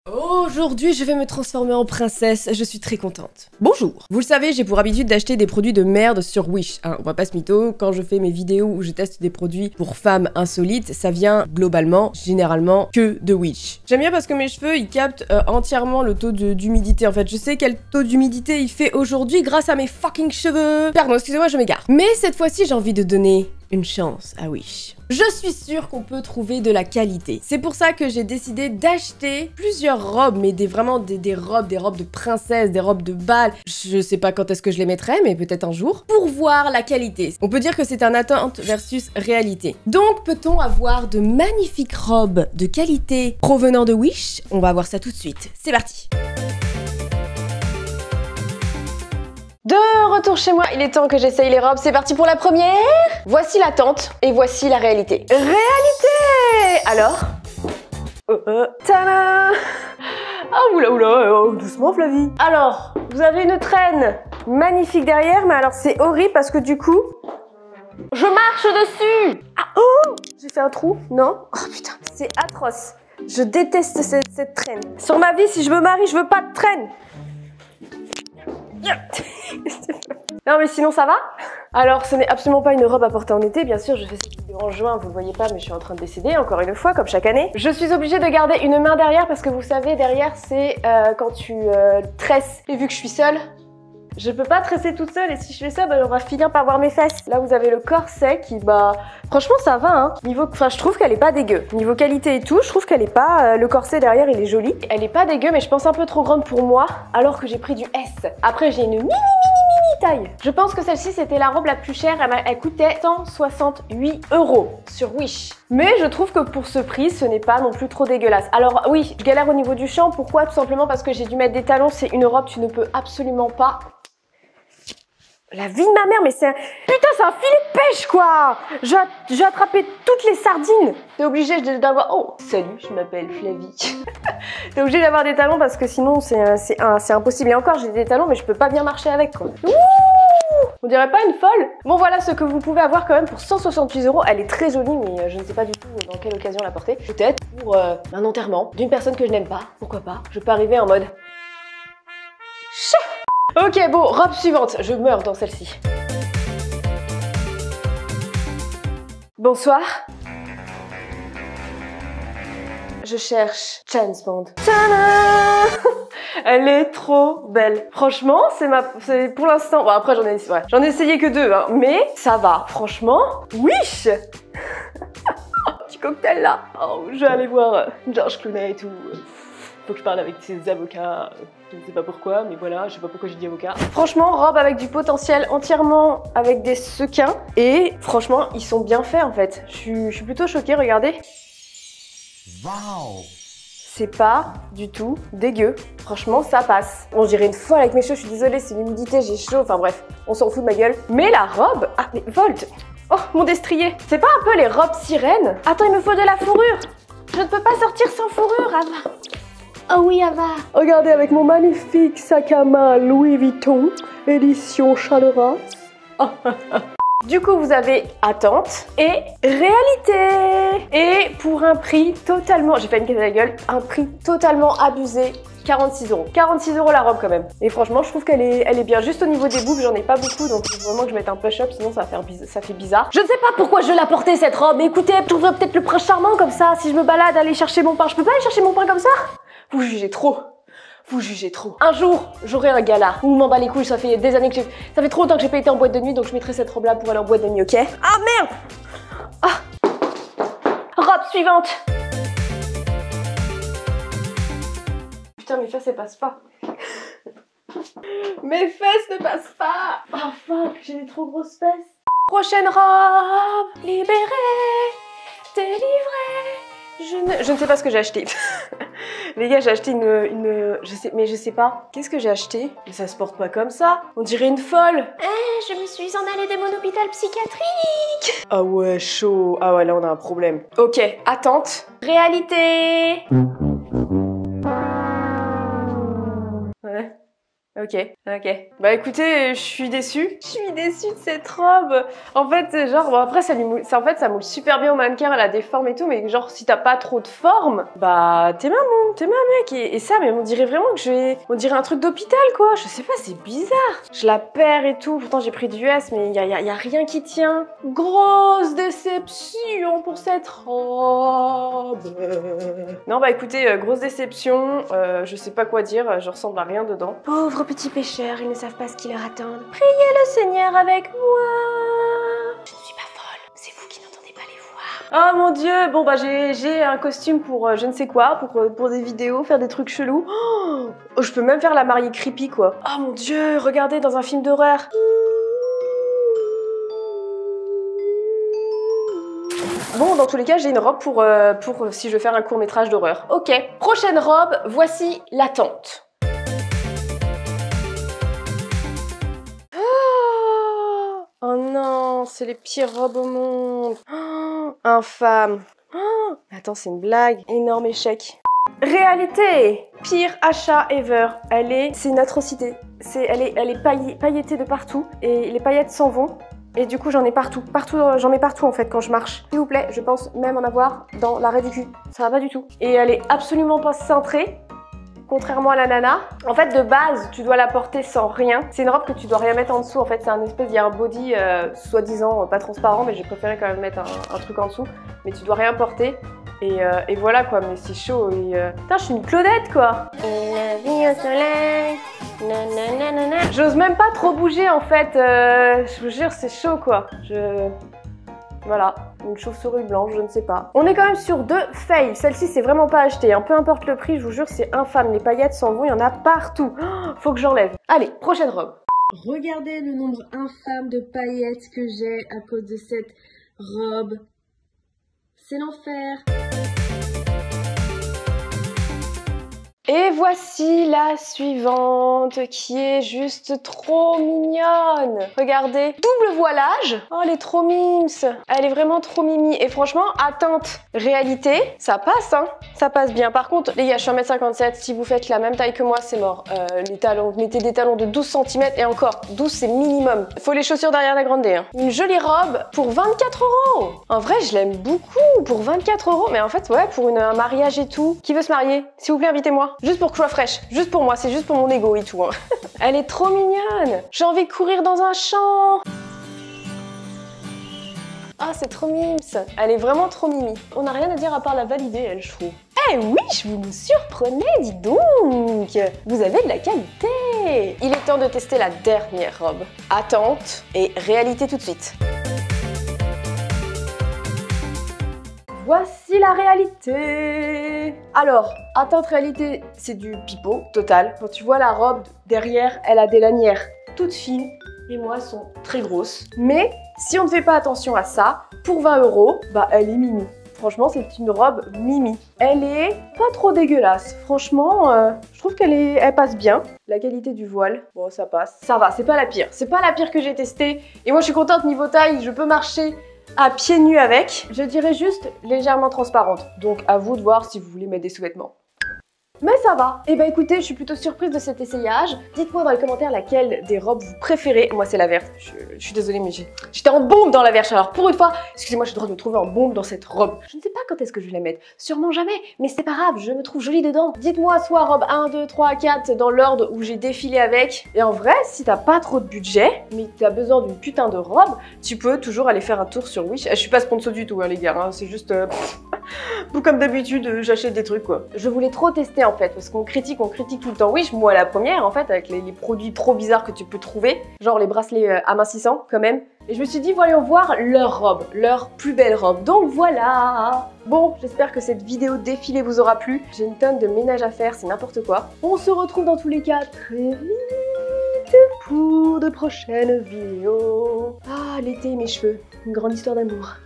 Aujourd'hui, je vais me transformer en princesse, je suis très contente. Bonjour. Vous le savez, j'ai pour habitude d'acheter des produits de merde sur Wish. Hein, on va pas se mytho, quand je fais mes vidéos où je teste des produits pour femmes insolites, ça vient globalement, généralement, que de Wish. J'aime bien parce que mes cheveux, ils captent entièrement le taux d'humidité. En fait, je sais quel taux d'humidité il fait aujourd'hui grâce à mes fucking cheveux. Pardon, excusez-moi, je m'égare. Mais cette fois-ci, j'ai envie de donner une chance à Wish. Je suis sûre qu'on peut trouver de la qualité. C'est pour ça que j'ai décidé d'acheter plusieurs robes, mais vraiment des robes de princesse, des robes de bal. Je sais pas quand est-ce que je les mettrai, mais peut-être un jour, pour voir la qualité. On peut dire que c'est un attente versus réalité. Donc, peut-on avoir de magnifiques robes de qualité provenant de Wish? On va voir ça tout de suite. C'est parti! De retour chez moi, il est temps que j'essaye les robes, c'est parti pour la première. Voici l'attente et voici la réalité. Réalité! Alors tada! Ah oula, doucement Flavie. Alors, vous avez une traîne magnifique derrière, mais alors c'est horrible parce que du coup, je marche dessus. Ah oh! J'ai fait un trou? Non? Oh putain, c'est atroce. Je déteste cette traîne. Sur ma vie, si je me marie, je veux pas de traîne. Non mais sinon ça va? Alors ce n'est absolument pas une robe à porter en été, bien sûr je fais cette vidéo en juin, vous le voyez pas mais je suis en train de décéder encore une fois comme chaque année. Je suis obligée de garder une main derrière parce que vous savez derrière c'est quand tu tresses. Et vu que je suis seule, je peux pas tresser toute seule et si je fais ça, on va finir par voir mes fesses. Là vous avez le corset qui franchement ça va hein. Je trouve qu'elle est pas dégueu. Niveau qualité et tout, je trouve qu'elle est pas... le corset derrière il est joli. Elle est pas dégueu mais je pense un peu trop grande pour moi alors que j'ai pris du S. Après j'ai une mini taille. Je pense que celle-ci c'était la robe la plus chère, elle coûtait 168 € sur Wish. Mais je trouve que pour ce prix ce n'est pas non plus trop dégueulasse. Alors oui, je galère au niveau du champ, pourquoi? Tout simplement parce que j'ai dû mettre des talons, c'est une robe tu ne peux absolument pas... La vie de ma mère, mais c'est un... Putain, c'est un filet de pêche, quoi. J'ai attrapé toutes les sardines. T'es obligé d'avoir... Oh, salut, je m'appelle Flavie. T'es obligé d'avoir des talons parce que sinon, c'est impossible. Et encore, j'ai des talons, mais je peux pas bien marcher avec, quoi. Ouh, on dirait pas une folle. Bon, voilà ce que vous pouvez avoir quand même pour 168 €. Elle est très jolie, mais je ne sais pas du tout dans quelle occasion la porter. Peut-être pour un enterrement d'une personne que je n'aime pas. Pourquoi pas? Je peux arriver en mode... Ok, bon, robe suivante. Je meurs dans celle-ci. Bonsoir. Je cherche James Bond. Tada! Elle est trop belle. Franchement, c'est pour l'instant... Bon, après, j'en ai essayé que 2, hein, mais ça va. Franchement, Wish. Petit cocktail, là. Oh, je vais aller voir George Clooney et tout. Faut que je parle avec ses avocats, je ne sais pas pourquoi, mais voilà, je sais pas pourquoi j'ai dit avocat. Franchement, robe avec du potentiel entièrement avec des sequins, et franchement, ils sont bien faits en fait. Je suis plutôt choquée, regardez. Waouh! C'est pas du tout dégueu. Franchement, ça passe. On dirait une folle avec mes cheveux, je suis désolée, c'est l'humidité, j'ai chaud, enfin bref, on s'en fout de ma gueule. Mais la robe, ah mais Volt! Oh, mon destrier! C'est pas un peu les robes sirènes? Attends, il me faut de la fourrure! Je ne peux pas sortir sans fourrure, Ava! Oh oui, Ava! Regardez avec mon magnifique sac à main Louis Vuitton, édition Chalera. Du coup, vous avez attente et réalité. Et pour un prix totalement, j'ai fait une caisse à la gueule, un prix totalement abusé, 46 €. 46 € la robe quand même. Et franchement, je trouve qu'elle est bien. Juste au niveau des boobs, j'en ai pas beaucoup, donc il faut vraiment que je mette un push-up, sinon ça fait bizarre. Je ne sais pas pourquoi je la portais cette robe. Écoutez, je trouverais peut-être le prince charmant comme ça. Si je me balade, aller chercher mon pain, je peux pas aller chercher mon pain comme ça? Vous jugez trop. Vous jugez trop. Un jour, j'aurai un gala. Ou m'en bats les couilles, ça fait des années que ça fait trop longtemps que j'ai pas été en boîte de nuit, donc je mettrai cette robe-là pour aller en boîte de nuit, ok? Ah merde! Ah! Robe suivante! Putain, mes fesses, elles passent pas. Mes fesses ne passent pas! Oh fuck, j'ai des trop grosses fesses. Prochaine robe! Libérée! Délivrée! Je ne sais pas ce que j'ai acheté. Les gars, j'ai acheté je sais pas. Qu'est-ce que j'ai acheté? Mais ça se porte pas comme ça. On dirait une folle. Je me suis en allée de mon hôpital psychiatrique. Ah ouais, chaud. Ah ouais, là on a un problème. Ok, attente. Réalité. Ouais. Ok, ok. Bah écoutez, je suis déçue. Je suis déçue de cette robe. En fait, genre, bon après, ça moule super bien au mannequin, elle a des formes et tout, mais genre, si t'as pas trop de forme, bah t'es maman, mec. Et ça, mais on dirait vraiment que on dirait un truc d'hôpital, quoi. Je sais pas, c'est bizarre. Je la perds et tout, pourtant j'ai pris du US, mais y a rien qui tient. Grosse déception pour cette robe. Non, bah écoutez, grosse déception, je sais pas quoi dire, je ressemble à rien dedans. Pauvres petits pêcheurs, ils ne savent pas ce qui leur attend. Priez le Seigneur avec moi. Je ne suis pas folle, c'est vous qui n'entendez pas les voix. Oh mon dieu, bon bah j'ai un costume pour je ne sais quoi, pour des vidéos, faire des trucs chelous. Oh, je peux même faire la mariée creepy quoi. Oh mon dieu, regardez dans un film d'horreur. Bon, dans tous les cas, j'ai une robe pour si je veux faire un court-métrage d'horreur. Ok, prochaine robe, voici la tente. Oh non, c'est les pires robes au monde. Oh, infâme. Oh, attends, c'est une blague. Énorme échec. Réalité, pire achat ever. C'est une atrocité. Elle est pailletée de partout et les paillettes s'en vont. Et du coup, j'en ai partout. J'en mets partout en fait quand je marche. S'il vous plaît, je pense même en avoir dans l'arrêt du cul. Ça va pas du tout. Et elle est absolument pas cintrée. Contrairement à la nana, en fait de base tu dois la porter sans rien. C'est une robe que tu dois rien mettre en dessous. En fait c'est un espèce, il y a un body soi-disant pas transparent, mais j'ai préféré quand même mettre un truc en dessous. Mais tu dois rien porter. Et voilà quoi, mais c'est chaud et putain je suis une Claudette quoi. La vie au soleil. Nanana. J'ose même pas trop bouger en fait. Je vous jure c'est chaud quoi. Voilà, une chauve-souris blanche, je ne sais pas. On est quand même sur 2 fails. Celle-ci, c'est vraiment pas acheté. Hein. Peu importe le prix, je vous jure, c'est infâme. Les paillettes s'en vont, il y en a partout. Oh, faut que j'enlève. Allez, prochaine robe. Regardez le nombre infâme de paillettes que j'ai à cause de cette robe. C'est l'enfer. Et voici la suivante qui est juste trop mignonne. Regardez, double voilage. Oh, elle est trop mimes. Elle est vraiment trop mimi. Et franchement, attente, réalité, ça passe, hein. Ça passe bien. Par contre, les gars, je suis 1m57. Si vous faites la même taille que moi, c'est mort. Les talons, vous mettez des talons de 12 cm et encore, 12 c'est minimum. Faut les chaussures derrière la grande D. Hein. Une jolie robe pour 24 €. En vrai, je l'aime beaucoup pour 24 €. Mais en fait, ouais, pour un mariage et tout. Qui veut se marier? S'il vous plaît, invitez-moi. Juste pour que je sois fraîche, juste pour moi, c'est juste pour mon ego et tout. Hein. Elle est trop mignonne. J'ai envie de courir dans un champ. Ah, c'est trop mimes. Elle est vraiment trop mimi. On n'a rien à dire à part la valider, elle, je trouve. Eh oui, vous me surprenez, dis donc. Vous avez de la qualité. Il est temps de tester la dernière robe. Attente et réalité tout de suite. Voici la réalité. Alors, attente réalité, c'est du pipeau total. Quand tu vois la robe derrière, elle a des lanières toutes fines et moi, elles sont très grosses. Mais si on ne fait pas attention à ça, pour 20 €, bah elle est mimi. Franchement, c'est une robe mimi. Elle est pas trop dégueulasse. Franchement, je trouve elle passe bien. La qualité du voile, bon, ça passe. Ça va, c'est pas la pire. C'est pas la pire que j'ai testée. Et moi, je suis contente niveau taille, je peux marcher à pieds nus avec. Je dirais juste légèrement transparente. Donc à vous de voir si vous voulez mettre des sous-vêtements. Mais ça va. Et bah écoutez, je suis plutôt surprise de cet essayage. Dites-moi dans les commentaires laquelle des robes vous préférez. Moi c'est la verte. Je suis désolée mais j'étais en bombe dans la verte. Alors pour une fois, excusez-moi, j'ai le droit de me trouver en bombe dans cette robe. Je ne sais pas quand est-ce que je vais la mettre. Sûrement jamais. Mais c'est pas grave, je me trouve jolie dedans. Dites-moi soit robe 1, 2, 3, 4 dans l'ordre où j'ai défilé avec. Et en vrai, si t'as pas trop de budget, mais que t'as besoin d'une putain de robe, tu peux toujours aller faire un tour sur Wish. Je suis pas sponsor du tout hein, les gars. Hein. C'est juste... comme d'habitude, j'achète des trucs quoi. Je voulais trop tester en fait, parce qu'on critique tout le temps. Oui, moi la première en fait, avec les produits trop bizarres que tu peux trouver, genre les bracelets amincissants quand même. Et je me suis dit, voyons voir leur robe, leur plus belle robe. Donc voilà. Bon, j'espère que cette vidéo défilé vous aura plu. J'ai une tonne de ménage à faire, c'est n'importe quoi. On se retrouve dans tous les cas très vite pour de prochaines vidéos. Ah, l'été et mes cheveux, une grande histoire d'amour.